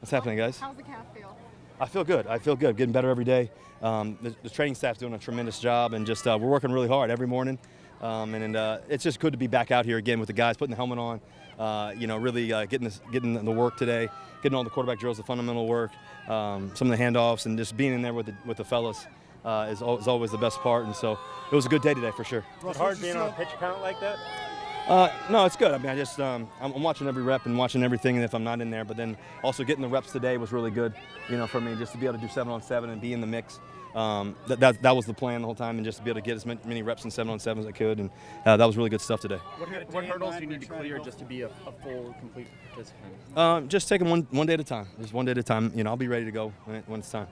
What's happening, guys? How's the calf feel? I feel good. Getting better every day. The training staff's doing a tremendous job, and just we're working really hard every morning. And it's just good to be back out here again with the guys, putting the helmet on. Really getting the work today, getting all the quarterback drills, the fundamental work, some of the handoffs, and just being in there with the fellas is always the best part. And so it was a good day today for sure. Is it hard being on a pitch count like that? No, it's good. I mean, I'm watching every rep and watching everything if I'm not in there. But then also getting the reps today was really good, for me, just to be able to do 7-on-7 and be in the mix. That was the plan the whole time, and just to be able to get as many reps in 7-on-7 as I could, and that was really good stuff today. What hurdles do you need to clear just to be a full, complete participant? Just taking one day at a time. Just one day at a time. I'll be ready to go when it's time.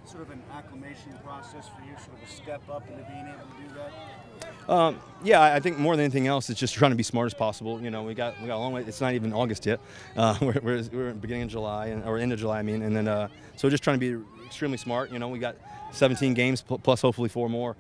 Sort of an acclimation process for you, sort of a step up into being able to do that? Yeah, I think more than anything else, it's just trying to be smart as possible. We got a long way. It's not even August yet. We're in the beginning of July, or end of July, I mean. And then so just trying to be extremely smart. We got 17 games plus hopefully 4 more.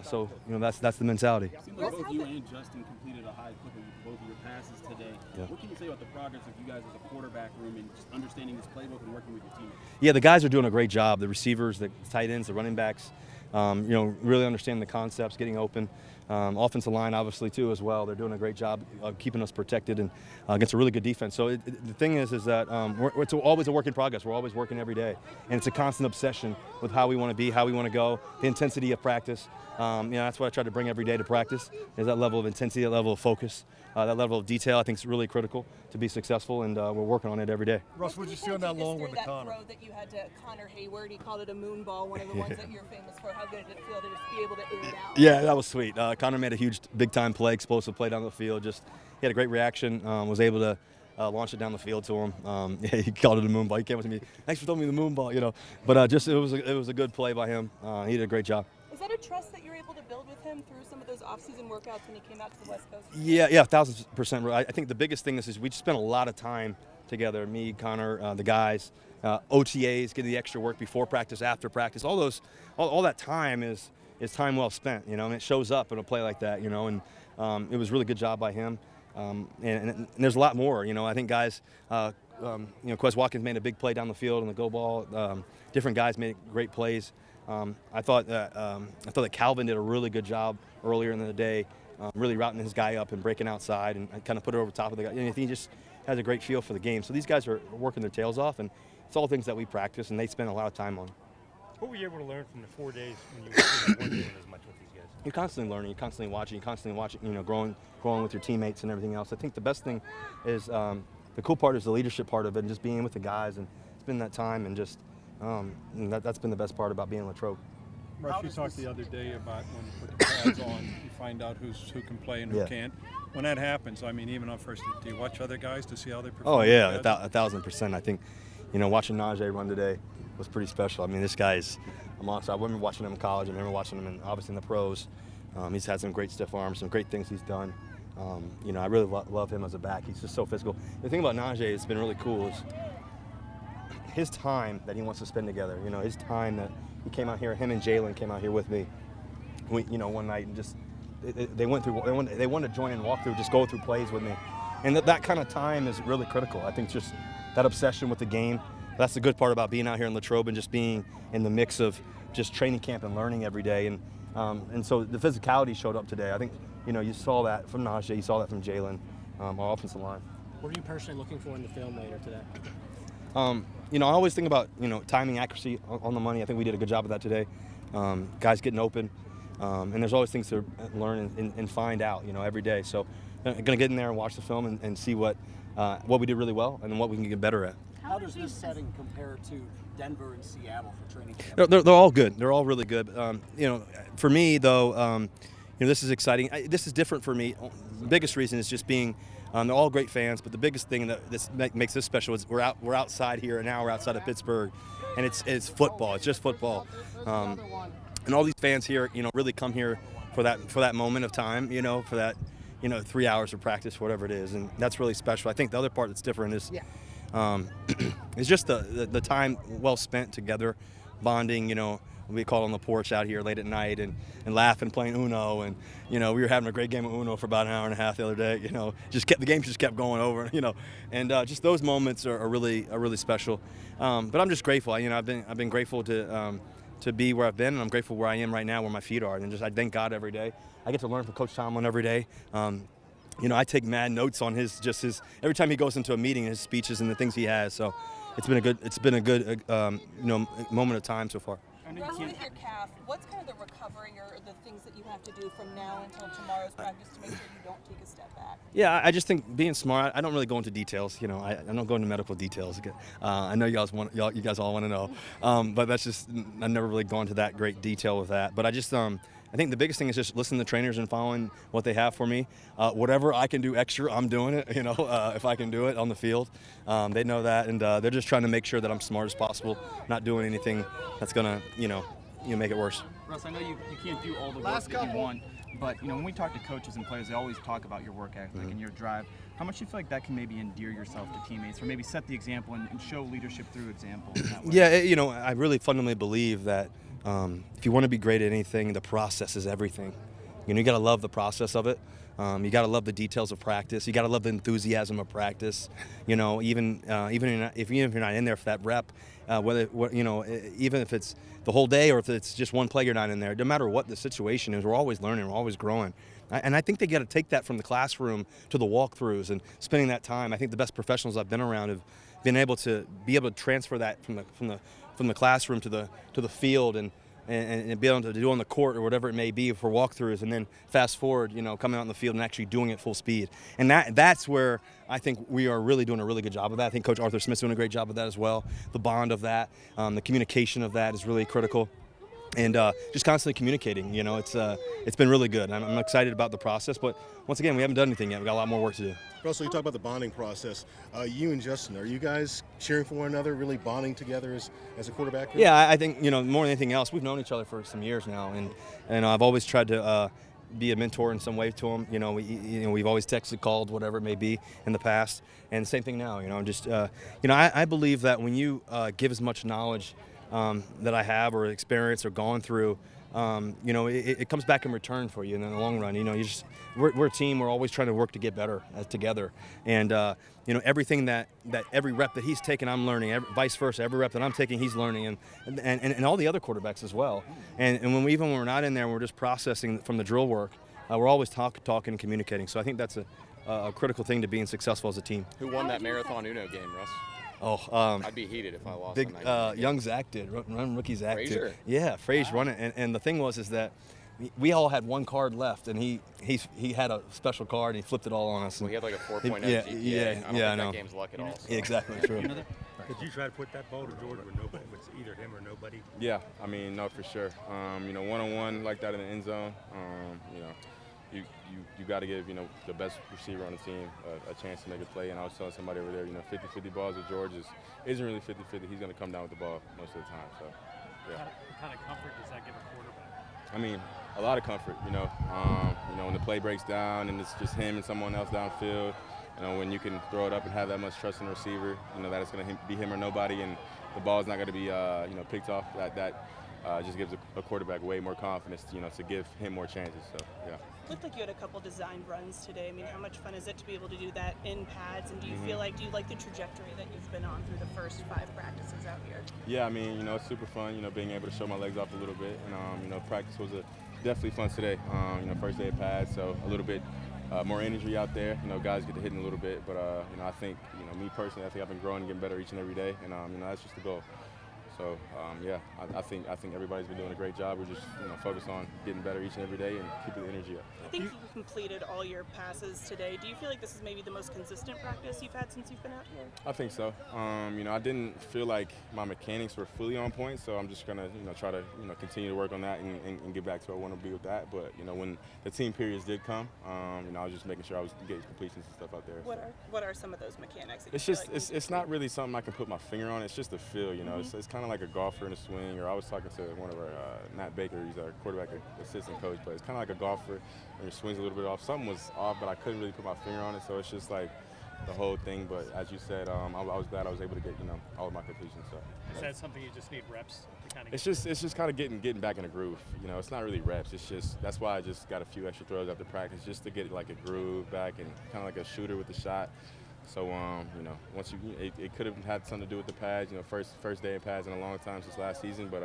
So that's the mentality. It seems like both you and Justin completed a high clip of both of your passes today. Yeah. What can you say about the progress of you guys as a quarterback room and just understanding this playbook and working with your team? Yeah, the guys are doing a great job. The receivers, the tight ends, the running backs. Really understanding the concepts, getting open. Offensive line, obviously, too, as well. They're doing a great job of keeping us protected and against a really good defense. So the thing is that it's always a work in progress. We're always working every day. And it's a constant obsession with how we want to be, how we want to go, the intensity of practice. That's what I try to bring every day to practice, is that level of intensity, that level of focus, that level of detail. I think is really critical to be successful, and we're working on it every day. Russ, what did you see on that long one to Connor? Throw that you had to Connor Heyward, he called it a moon ball, one of the ones that you're famous for. How good did it feel to just be able to air it out? Yeah, that was sweet. Connor made a huge, big-time play, explosive play down the field. He had a great reaction, was able to launch it down the field to him. He called it a moon ball. He came up to me, thanks for throwing me the moon ball, But it was a good play by him. He did a great job. Is that a trust that you're able to build with him through some of those off-season workouts when he came out to the West Coast? Yeah, 1,000%. I think the biggest thing is we just spent a lot of time together, me, Connor, the guys, OTAs, getting the extra work before practice, after practice. All that time is time well spent, and it shows up in a play like that, and it was a really good job by him. And there's a lot more, I think guys, Quez Watkins made a big play down the field on the go ball. Different guys made great plays. I thought that Calvin did a really good job earlier in the day, really routing his guy up and breaking outside and kind of put it over top of the guy. And he just has a great feel for the game. So these guys are working their tails off, and it's all things that we practice and they spend a lot of time on. What were you able to learn from the 4 days when you weren't doing as much with these guys? You're constantly learning, you're constantly watching, growing with your teammates and everything else. I think the best thing is the cool part is the leadership part of it and just being with the guys and spending that time and just that's been the best part about being in Latrobe. Russ, you talked the other day about when you put the pads on, you find out who can play and who can't. When that happens, I mean, even on first, do you watch other guys to see how they perform? Oh yeah, 1,000%. I think, watching Najee run today was pretty special. I mean, this guy is a monster. I remember watching him in college. I remember watching him obviously in the pros. He's had some great stiff arms, some great things he's done. I really love him as a back. He's just so physical. The thing about Najee that's been really cool is his time that he wants to spend together. His time that he came out here. Him and Jalen came out here with me. One night and just they went through. They wanted to join and walk through, just go through plays with me, and that kind of time is really critical. I think just that obsession with the game. That's the good part about being out here in Latrobe and just being in the mix of just training camp and learning every day. And so the physicality showed up today. I think you saw that from Najee, you saw that from Jalen, our offensive line. What are you personally looking for in the film later today? I always think about, timing, accuracy on the money. I think we did a good job of that today. Guys getting open. And there's always things to learn and find out, every day. So I'm going to get in there and watch the film and see what we did really well and what we can get better at. How does this setting compare to Denver and Seattle for training camp? They're all good. They're all really good. For me, though, this is exciting. This is different for me. The biggest reason is just being they're all great fans, but the biggest thing that makes this special is we're outside here, and now we're outside of Pittsburgh, and it's football. It's just football, and all these fans here, really come here for that moment of time, for that, 3 hours of practice, whatever it is, and that's really special. I think the other part that's different is, it's just the time well spent together bonding, we call on the porch out here late at night and laughing, playing Uno, and we were having a great game of Uno for about an hour and a half the other day. The game just kept going over, and just those moments are really special. But I'm just grateful. I've been grateful to be where I've been, and I'm grateful where I am right now, where my feet are, and I thank God every day. I get to learn from Coach Tomlin every day. I take mad notes on his every time he goes into a meeting, his speeches and the things he has. So it's been a good moment of time so far. Russ, with your calf, what's kind of the recovery or the things that you have to do from now until tomorrow's practice to make sure you don't take a step back? Yeah, I just think being smart. I don't really go into details. I don't go into medical details. I know you guys all want to know, but that's just I've never really gone to that great detail with that. But I think the biggest thing is just listening to the trainers and following what they have for me. Whatever I can do extra, I'm doing it. If I can do it on the field, they know that, and they're just trying to make sure that I'm smart as possible, not doing anything that's gonna, make it worse. Russ, I know you can't do all the work that you want, but when we talk to coaches and players, they always talk about your work ethic and your drive. How much do you feel like that can maybe endear yourself to teammates, or maybe set the example and show leadership through example in that way? Yeah, I really fundamentally believe that if you want to be great at anything, the process is everything. You got to love the process of it. You got to love the details of practice. You got to love the enthusiasm of practice. Even if you're not in there for that rep, even if it's the whole day or if it's just one play you're not in there, no matter what the situation is, we're always learning, we're always growing. And I think they got to take that from the classroom to the walkthroughs and spending that time. I think the best professionals I've been around have been able to transfer that from the classroom to the field and be able to do on the court or whatever it may be for walkthroughs, and then fast forward, coming out in the field and actually doing it full speed. And that's where I think we are really doing a really good job of that. I think Coach Arthur Smith's doing a great job of that as well. The bond of that, the communication of that is really critical. And just constantly communicating, it's been really good. I'm excited about the process, but once again, we haven't done anything yet. We've got a lot more work to do. Russell, you talk about the bonding process. You and Justin, are you guys cheering for one another, really bonding together as a quarterback? Yeah, I think, more than anything else, we've known each other for some years now, and I've always tried to be a mentor in some way to him. We've always texted, called, whatever it may be in the past, and same thing now. I believe that when you give as much knowledge that I have or experience or gone through, it comes back in return for you in the long run. We're a team. We're always trying to work to get better together. And, everything every rep that he's taking, I'm learning. Vice versa, every rep that I'm taking, he's learning. And all the other quarterbacks as well. And when we're not in there, we're just processing from the drill work. We're always talking and communicating. So I think that's a critical thing to being successful as a team. Who won that Marathon Uno game, Russ? I'd be heated if I lost. Big young Zach did. Rookie Zach Frazier. did. Yeah, Frazier won it. And the thing is that we all had one card left, and he had a special card, and he flipped it all on us. Well, he had like a 4.0 Yeah, GPA. yeah, I don't think that game's luck at all. So. Yeah, exactly true. Did you try to put that ball to George with nobody? With either him or nobody? Yeah, no, for sure. One-on-one like that in the end zone. You got to give the best receiver on the team a chance to make a play. And I was telling somebody over there, 50-50 balls with George isn't really 50-50. He's going to come down with the ball most of the time. So, yeah. What kind of comfort does that give a quarterback? A lot of comfort. When the play breaks down and it's just him and someone else downfield. When you can throw it up and have that much trust in the receiver, that it's going to be him or nobody, and the ball's not going to be picked off. That just gives a quarterback way more confidence, to give him more chances. So, yeah. Looked like you had a couple designed runs today. How much fun is it to be able to do that in pads? And do you like the trajectory that you've been on through the first 5 practices out here? Yeah, it's super fun, being able to show my legs off a little bit. And, practice was definitely fun today. First day of pads, so a little bit more energy out there. Guys get to hit a little bit. But, I think, me personally, I think I've been growing and getting better each and every day. And, that's just the goal. So, I think everybody's been doing a great job. We're just, focused on getting better each and every day and keeping the energy up. I think you completed all your passes today. Do you feel like this is maybe the most consistent practice you've had since you've been out here? I think so. I didn't feel like my mechanics were fully on point, so I'm just going to, try to, continue to work on that and get back to where I want to be with that. But, when the team periods did come, I was just making sure I was getting completions and stuff out there. What are some of those mechanics? That it's just, it's not really something I can put my finger on. It's just a feel, It's kind of like a golfer in a swing, or I was talking to one of our, Matt Baker, he's our quarterback assistant coach, but it's kind of like a golfer and your swing's a little bit off. Something was off, but I couldn't really put my finger on it, so it's just like the whole thing. But as you said, I was glad I was able to get, all of my completions. So. Is that something you just need reps to kind of? It's just kind of getting back in the groove. You know, it's not really reps. It's just that's why I just got a few extra throws after practice just to get like a groove back and kind of like a shooter with the shot. So you know, once it could have had something to do with the pads. You know, first day of pads in a long time since last season. But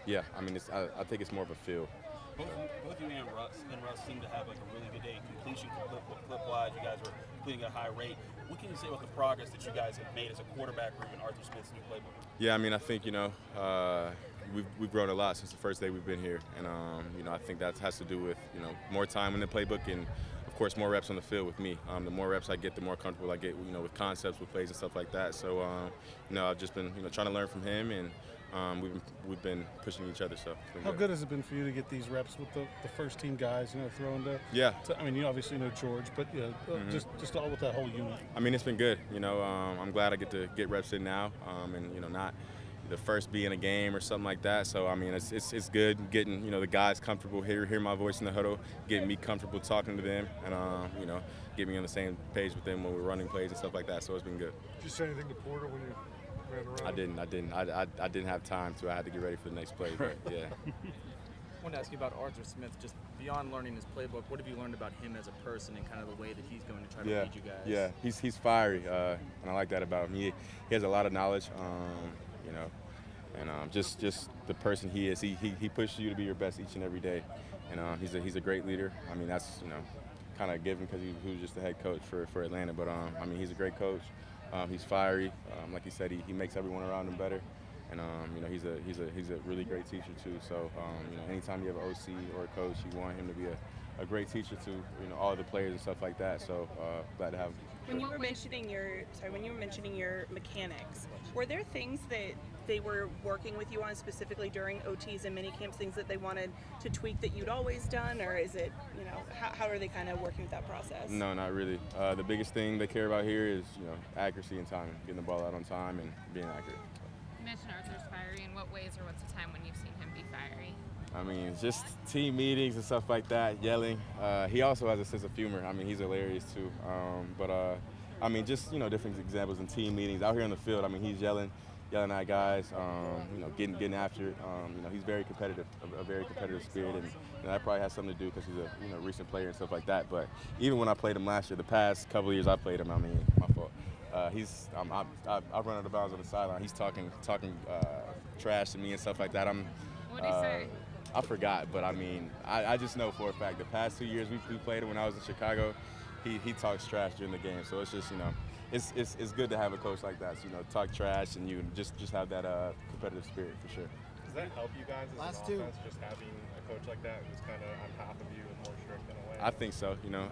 yeah, I mean, I think it's more of a feel. Both you and Russ seem to have like a really good day completion clip-wise. You guys were completing at a high rate. What can you say about the progress that you guys have made as a quarterback group in Arthur Smith's new playbook? Yeah, I mean, I think, you know, we've grown a lot since the first day we've been here. And, you know, I think that has to do with, you know, more time in the playbook and, of course, more reps on the field with me. The more reps I get, the more comfortable I get, you know, with concepts, with plays and stuff like that. So, you know, I've just been, you know, trying to learn from him and we've been pushing each other. So how good has it been for you to get these reps with the first team guys? You know, throwing the I mean, you obviously know George, but yeah, just all with that whole unit. I mean, it's been good. You know, I'm glad I get to get reps in now, and you know, not the first be in a game or something like that. So I mean, it's good getting, you know, the guys comfortable, hear my voice in the huddle, getting me comfortable talking to them, and you know, get me on the same page with them when we're running plays and stuff like that. So it's been good. Did you say anything to Porter when you ran around? I didn't have time to. I had to get ready for the next play. But, yeah. I wanted to ask you about Arthur Smith. Just beyond learning his playbook, what have you learned about him as a person and kind of the way that he's going to try to lead you guys? Yeah, he's fiery, and I like that about him. He has a lot of knowledge, you know, and just the person he is. He pushes you to be your best each and every day, and he's a great leader. I mean, that's, you know, kind of given because he was just the head coach for Atlanta. But I mean, he's a great coach. He's fiery. Like he said, he makes everyone around him better. And you know, he's a really great teacher too. So you know, anytime you have an OC or a coach, you want him to be a great teacher to, you know, all the players and stuff like that. So glad to have him. When you were mentioning your mechanics, were there things that they were working with you on specifically during OTs and mini camps, things that they wanted to tweak that you'd always done, or is it, you know, how are they kind of working with that process? No, not really. The biggest thing they care about here is, you know, accuracy and timing, getting the ball out on time and being accurate. You mentioned Arthur's fiery. In what ways or what's the time when you've seen him be fiery? I mean, just team meetings and stuff like that, yelling. He also has a sense of humor. I mean, he's hilarious too. I mean, just, you know, different examples in team meetings. Out here on the field, I mean, he's yelling at guys, you know, getting after it. You know, he's very competitive, a very competitive spirit, and you know, that probably has something to do because he's a, you know, recent player and stuff like that. But even when I played him last year, the past couple of years I played him, I mean, my fault. I run out of bounds on the sideline. He's talking trash to me and stuff like that. What did he say? I forgot, but I mean, I just know for a fact the past 2 years we played him when I was in Chicago, he talks trash during the game. So it's just, you know, it's good to have a coach like that. So, you know, talk trash and you just have that competitive spirit for sure. Does that help you guys as an offense, just having a coach like that who's kind of on top of you and more strict in a way? I think so. You know,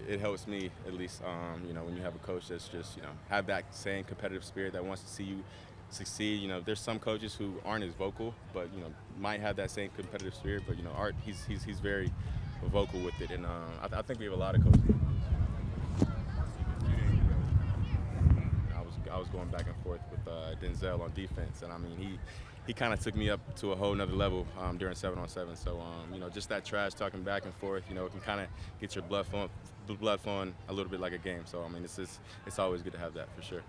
it helps me at least. You know, when you have a coach that's just, you know, have that same competitive spirit that wants to see you succeed. You know, there's some coaches who aren't as vocal, but, you know, might have that same competitive spirit. But, you know, Art, he's very vocal with it, and I think we have a lot of coaches. I was going back and forth with Denzel on defense, and I mean, he kind of took me up to a whole nother level during 7-on-7. So you know, just that trash talking back and forth, you know, it can kind of get your blood flowing a little bit like a game. So I mean, it's always good to have that for sure.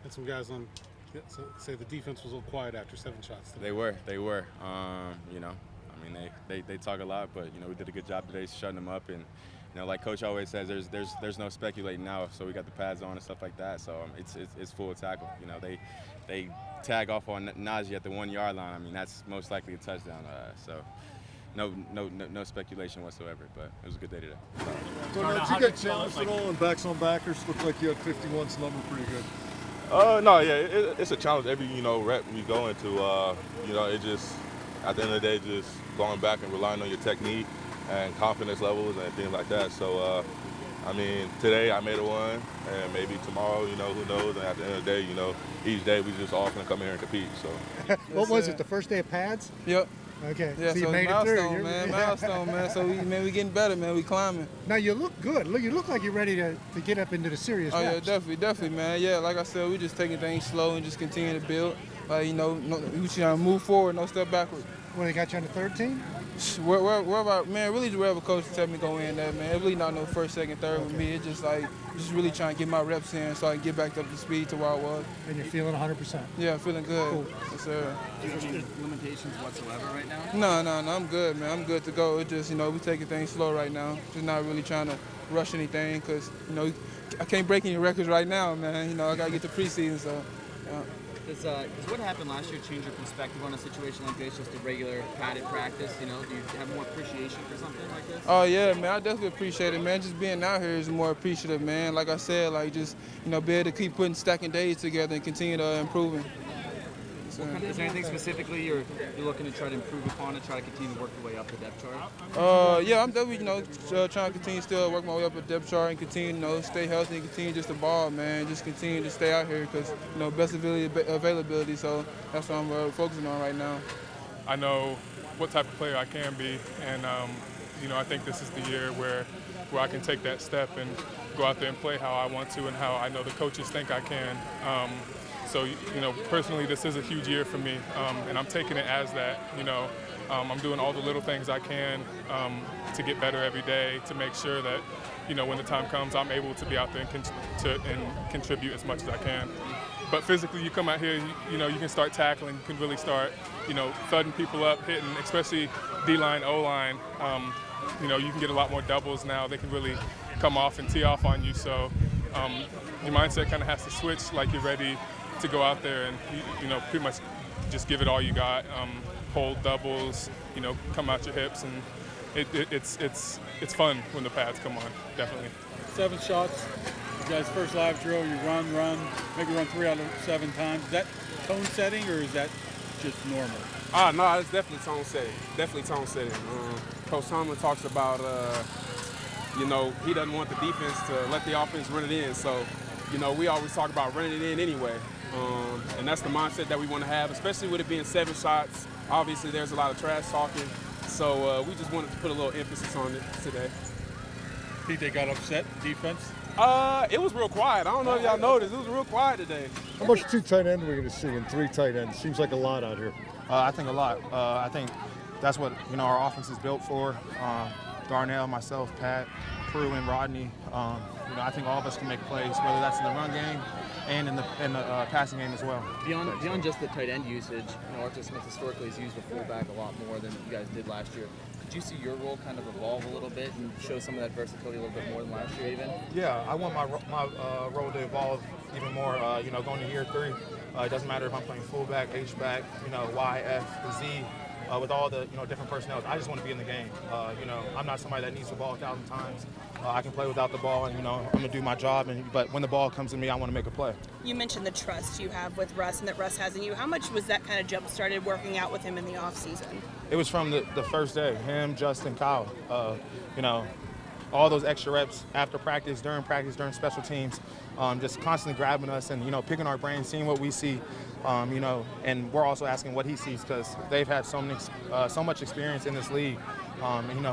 And some guys on say the defense was a little quiet after 7 shots today. They were. You know, I mean, they talk a lot, but you know, we did a good job today shutting them up. And you know, like Coach always says, there's no speculating now. So we got the pads on and stuff like that. So it's full tackle. You know, they tag off on Najee at the 1 yard line. I mean, that's most likely a touchdown. So no speculation whatsoever. But it was a good day today. Did you get challenged at all in backs on backers? Looked like you had 51's number pretty good. No, yeah, it's a challenge every, you know, rep you go into. You know, it just, at the end of the day, just going back and relying on your technique and confidence levels and things like that. So, I mean, today I made a one, and maybe tomorrow, you know, who knows? And at the end of the day, you know, each day we just all gonna come in here and compete. So. What was it? The first day of pads? Yep. Okay. Yeah, so you made it through. Milestone, man. So we getting better, man. We climbing. Now you look good. You look like you're ready to get up into the serious reps. Yeah, definitely, man. Yeah, like I said, we just taking things slow and just continue to build. Like, you know, we trying to move forward, no step backward. Well, they got you on the third team? Where about, man, really just wherever coach tell me to go in there, man. It really not no first, second, third with me. It's just like, just really trying to get my reps in so I can get back up to speed to where I was. And you're feeling 100%? Yeah, I'm feeling good. Cool. Yes, sir. Do you have any limitations whatsoever right now? No, I'm good, man. I'm good to go. It's just, we're taking things slow right now. Just not really trying to rush anything because, I can't break any records right now, man. I got to get to preseason, so, yeah. Does what happened last year change your perspective on a situation like this, just a regular padded practice? Do you have more appreciation for something like this? Oh, yeah, man. I definitely appreciate it, man. Just being out here is more appreciative, man. Like I said, just, be able to keep stacking days together and continue to improving. Is there anything specifically you're looking to try to improve upon and try to continue to work your way up the depth chart? Yeah, I'm definitely, trying to continue still work my way up the depth chart and continue, stay healthy and continue just to ball, man. Just continue to stay out here because, best availability. So that's what I'm focusing on right now. I know what type of player I can be, and I think this is the year where I can take that step and go out there and play how I want to and how I know the coaches think I can. So, personally, this is a huge year for me, and I'm taking it as that. I'm doing all the little things I can to get better every day, to make sure that, when the time comes, I'm able to be out there and contribute as much as I can. But physically, you come out here, you can start tackling, you can really start, thudding people up, hitting, especially D-line, O-line. You can get a lot more doubles now. They can really come off and tee off on you. So your mindset kind of has to switch, like you're ready to go out there and pretty much just give it all you got. Hold doubles, come out your hips, and it's fun when the pads come on, definitely. 7 shots. You guys' first live drill, you run, maybe run 3 out of 7 times. Is that tone setting or is that just normal? No, it's definitely tone setting. Definitely tone setting. Coach Tomlin talks about, he doesn't want the defense to let the offense run it in. So, we always talk about running it in anyway. And that's the mindset that we want to have, especially with it being 7 shots. Obviously, there's a lot of trash talking. So we just wanted to put a little emphasis on it today. Think they got upset, defense? It was real quiet. I don't know if y'all noticed. It was real quiet today. How much 2 tight ends are we going to see in 3 tight ends? Seems like a lot out here. I think a lot. I think that's what our offense is built for. Darnell, myself, Pat, Prue, and Rodney. I think all of us can make plays, whether that's in the run game and in the passing game as well. Beyond just the tight end usage, Arthur Smith historically has used the fullback a lot more than you guys did last year. Did you see your role kind of evolve a little bit and show some of that versatility a little bit more than last year even? Yeah, I want my role to evolve even more, going to year 3. It doesn't matter if I'm playing fullback, H-back, Y, F, Z, with all the, different personnel. I just want to be in the game. I'm not somebody that needs the ball 1,000 times. I can play without the ball, and, I'm going to do my job. But when the ball comes to me, I want to make a play. You mentioned the trust you have with Russ and that Russ has in you. How much was that kind of jump-started working out with him in the offseason? It was from the first day, him, Justin, Kyle. All those extra reps after practice, during special teams, just constantly grabbing us and, picking our brains, seeing what we see, and we're also asking what he sees because they've had so much experience in this league,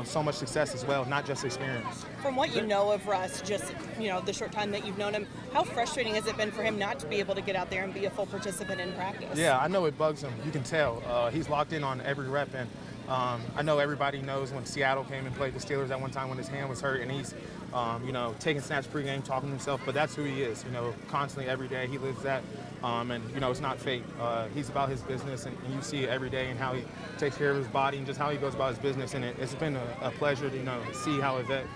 so much success as well, not just experience. From what you know of Russ, just, the short time that you've known him, how frustrating has it been for him not to be able to get out there and be a full participant in practice? Yeah, I know it bugs him. You can tell. He's locked in on every rep, and I know everybody knows when Seattle came and played the Steelers at one time when his hand was hurt, and he's, taking snaps pregame, talking to himself, but that's who he is, constantly every day. He lives that, and, it's not fake. He's about his business, and you see it every day and how he takes care of his body and just how he goes about his business, and it's been a pleasure to, see how a vet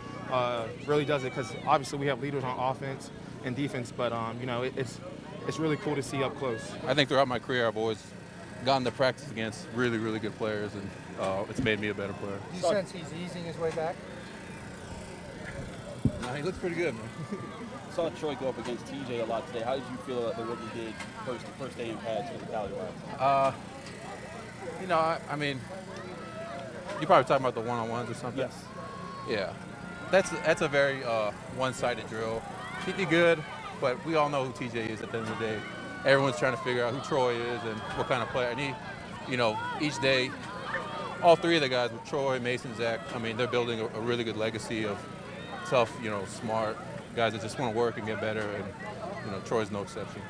really does it, because obviously we have leaders on offense and defense, but, it's really cool to see up close. I think throughout my career I've always gotten to practice against really, really good players, and it's made me a better player. Do you sense he's easing his way back? No, he looks pretty good, man. Saw Troy go up against TJ a lot today. How did you feel about the work he did first day in pads for the Tallywhack? I mean, you're probably talking about the one-on-ones or something? Yes. Yeah. That's a very one-sided drill. He did good, but we all know who TJ is at the end of the day. Everyone's trying to figure out who Troy is and what kind of player. And he, each day, all 3 of the guys with Troy, Mason, Zach, they're building a really good legacy of tough, smart guys that just want to work and get better. And, Troy's no exception.